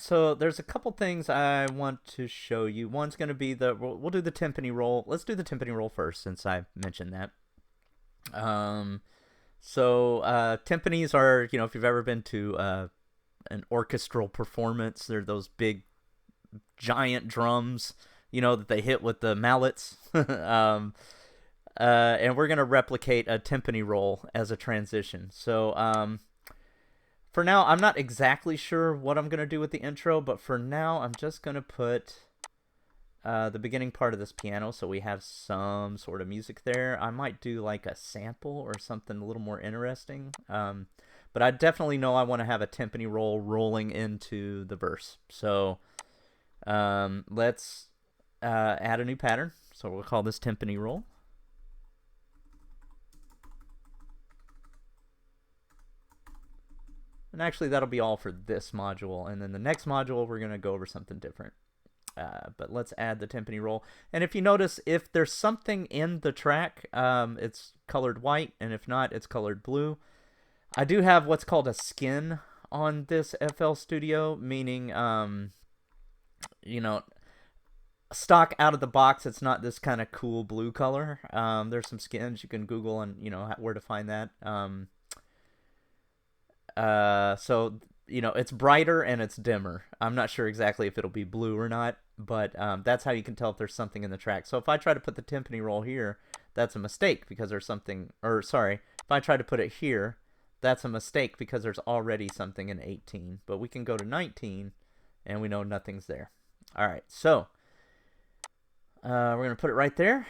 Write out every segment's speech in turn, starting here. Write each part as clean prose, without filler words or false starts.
right, so there's a couple things I want to show you. One's going to be we'll do the timpani roll. Let's do the timpani roll first, since I mentioned that. Um, Timpanis are, if you've ever been to an orchestral performance, they're those big, giant drums, that they hit with the mallets. And we're going to replicate a timpani roll as a transition. For now, I'm not exactly sure what I'm going to do with the intro, but for now, I'm just going to put the beginning part of this piano so we have some sort of music there. I might do like a sample or something a little more interesting. But I definitely know I want to have a timpani roll rolling into the verse. So let's add a new pattern. So we'll call this timpani roll. And actually, that'll be all for this module. And then the next module, we're going to go over something different. But let's add the timpani roll. And if you notice, if there's something in the track, it's colored white. And if not, it's colored blue. I do have what's called a skin on this FL Studio, meaning, stock out of the box, it's not this kind of cool blue color. There's some skins you can Google and, where to find that. It's brighter and it's dimmer. I'm not sure exactly if it'll be blue or not, but that's how you can tell if there's something in the track. So if I try to put the timpani roll here, that's a mistake because there's something, if I try to put it here, that's a mistake because there's already something in 18. But we can go to 19 and we know nothing's there. All right, so we're going to put it right there.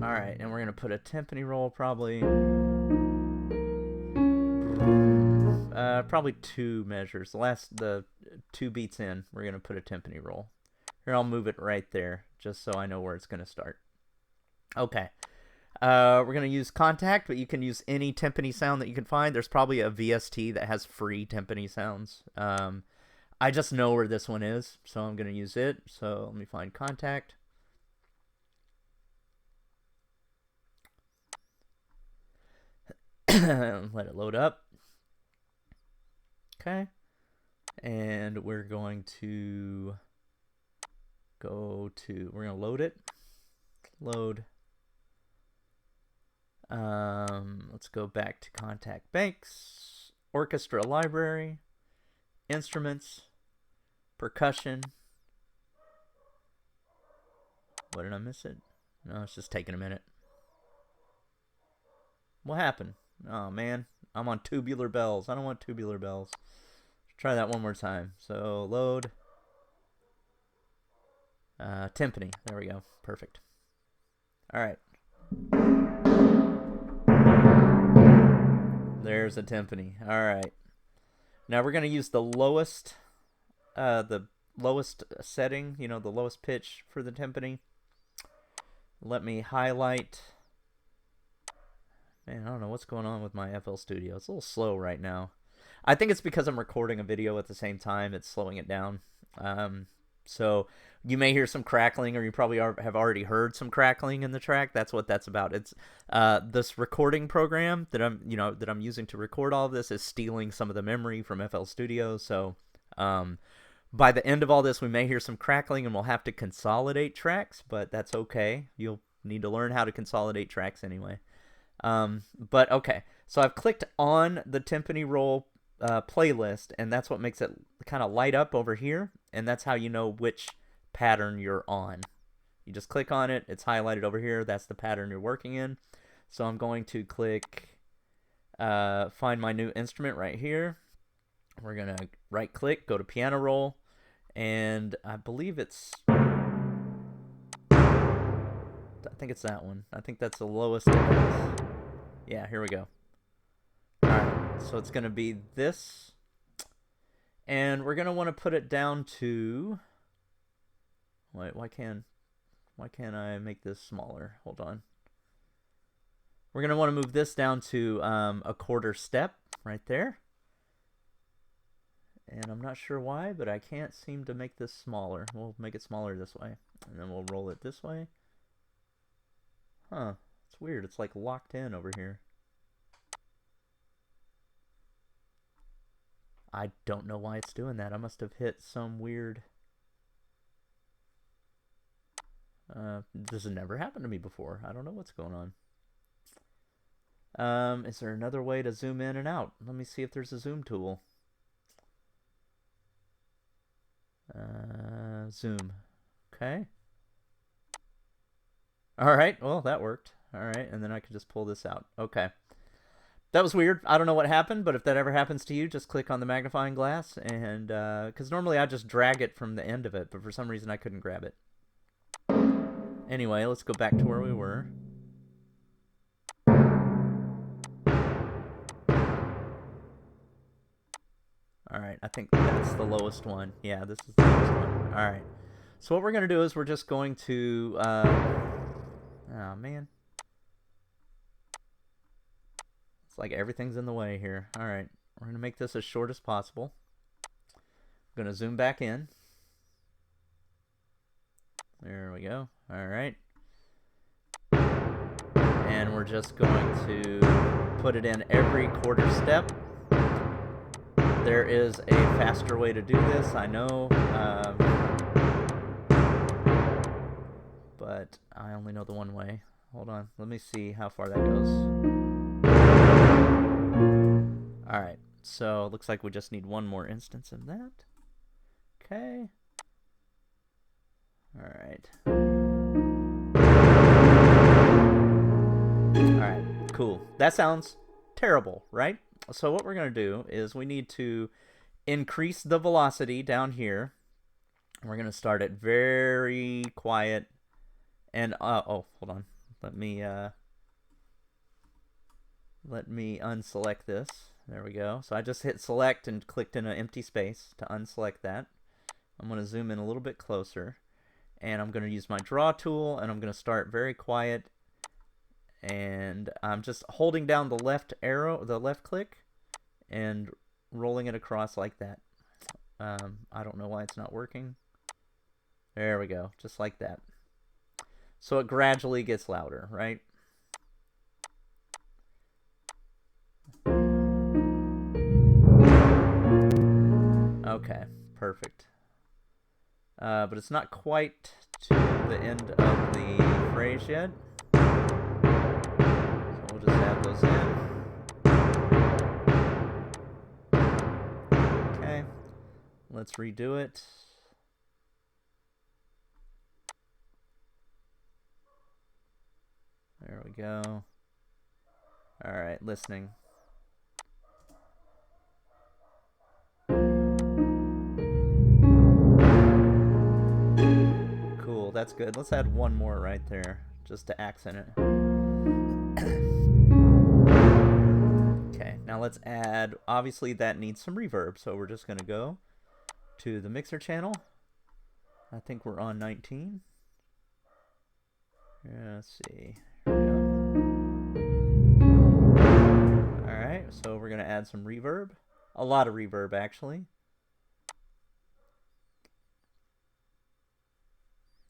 Alright, and we're going to put a timpani roll probably. Probably 2 measures. The 2 beats in, we're going to put a timpani roll. Here, I'll move it right there, just so I know where it's going to start. Okay. We're going to use contact, but you can use any timpani sound that you can find. There's probably a VST that has free timpani sounds. I just know where this one is, so I'm going to use it. So let me find contact. Let it load up. Okay. And we're going to we're going to load it. Load. Let's go back to contact banks, orchestra library, instruments, percussion. What, did I miss it? No, it's just taking a minute. What happened? Oh man, I'm on tubular bells. I don't want tubular bells. Try that one more time. So load. Timpani. There we go. Perfect. All right. There's a timpani. All right. Now we're going to use the lowest setting, the lowest pitch for the timpani. Let me highlight. Man, I don't know what's going on with my FL Studio. It's a little slow right now. I think it's because I'm recording a video at the same time. It's slowing it down. So you may hear some crackling, or you probably have already heard some crackling in the track. That's what that's about. It's this recording program that I'm using to record all of this is stealing some of the memory from FL Studio. So by the end of all this, we may hear some crackling, and we'll have to consolidate tracks, but that's okay. You'll need to learn how to consolidate tracks anyway. But okay, so I've clicked on the timpani roll playlist, and that's what makes it kind of light up over here, and that's how you know which pattern you're on. You just click on it, it's highlighted over here, that's the pattern you're working in. So I'm going to click find my new instrument right here. We're gonna right click, go to piano roll, and I believe it's I think it's that one. I think that's the lowest it is. Yeah, here we go. Alright, so it's going to be this. And we're going to want to put it down to... Wait, why can't I make this smaller? Hold on. We're going to want to move this down to a quarter step right there. And I'm not sure why, but I can't seem to make this smaller. We'll make it smaller this way. And then we'll roll it this way. Huh. It's weird. It's like locked in over here. I don't know why it's doing that. I must have hit some weird... this has never happened to me before. I don't know what's going on. Is there another way to zoom in and out? Let me see if there's a zoom tool. Zoom. Okay. Alright, well, that worked. Alright, and then I can just pull this out. Okay. That was weird. I don't know what happened, but if that ever happens to you, just click on the magnifying glass, and because normally I just drag it from the end of it, but for some reason I couldn't grab it. Anyway, let's go back to where we were. Alright, I think that's the lowest one. Yeah, this is the lowest one. Alright. So what we're going to do is we're just going to... oh, man. It's like everything's in the way here. Alright, we're going to make this as short as possible. I'm going to zoom back in. There we go. Alright. And we're just going to put it in every quarter step. There is a faster way to do this, I know. But I only know the one way. Hold on. Let me see how far that goes. Alright. So, it looks like we just need one more instance of that. Okay. Alright. Alright, cool. That sounds terrible, right? So what we're going to do is we need to increase the velocity down here. We're going to start it very quiet. And, oh, hold on. Let me unselect this. There we go. So I just hit select and clicked in an empty space to unselect that. I'm going to zoom in a little bit closer. And I'm going to use my draw tool, and I'm going to start very quiet. And I'm just holding down the left arrow, the left click, and rolling it across like that. I don't know why it's not working. There we go, just like that. So it gradually gets louder, right? Okay, perfect. But it's not quite to the end of the phrase yet. So we'll just add those in. Okay, let's redo it. There we go. All right, listening. Cool, that's good. Let's add one more right there, just to accent it. Okay, now let's add, obviously that needs some reverb, so we're just gonna go to the mixer channel. I think we're on 19. Yeah, let's see. Here we go. Alright, so we're gonna add some reverb. A lot of reverb, actually.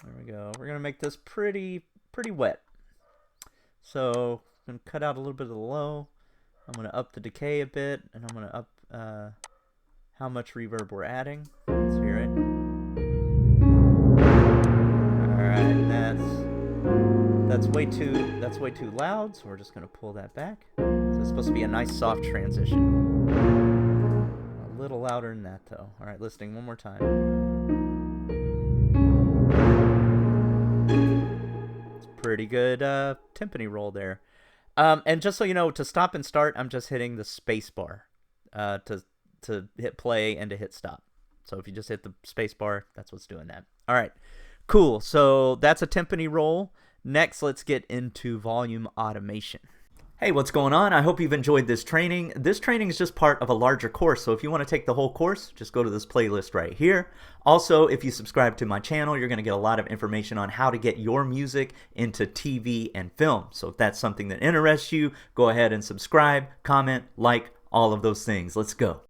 There we go. We're gonna make this pretty wet. So I'm gonna cut out a little bit of the low. I'm gonna up the decay a bit, and I'm gonna up how much reverb we're adding. Let's hear it. All right, that's way too loud. So we're just gonna pull that back. So it's supposed to be a nice soft transition. A little louder than that, though. All right, listening one more time. Pretty good timpani roll there. And just so you know, to stop and start, I'm just hitting the space bar to hit play and to hit stop. So if you just hit the space bar, that's what's doing that. All right, cool. So that's a timpani roll. Next, let's get into volume automation. Hey, what's going on? I hope you've enjoyed this training. This training is just part of a larger course, so if you want to take the whole course, just go to this playlist right here. Also, if you subscribe to my channel, you're going to get a lot of information on how to get your music into TV and film. So if that's something that interests you, go ahead and subscribe, comment, like, all of those things. Let's go.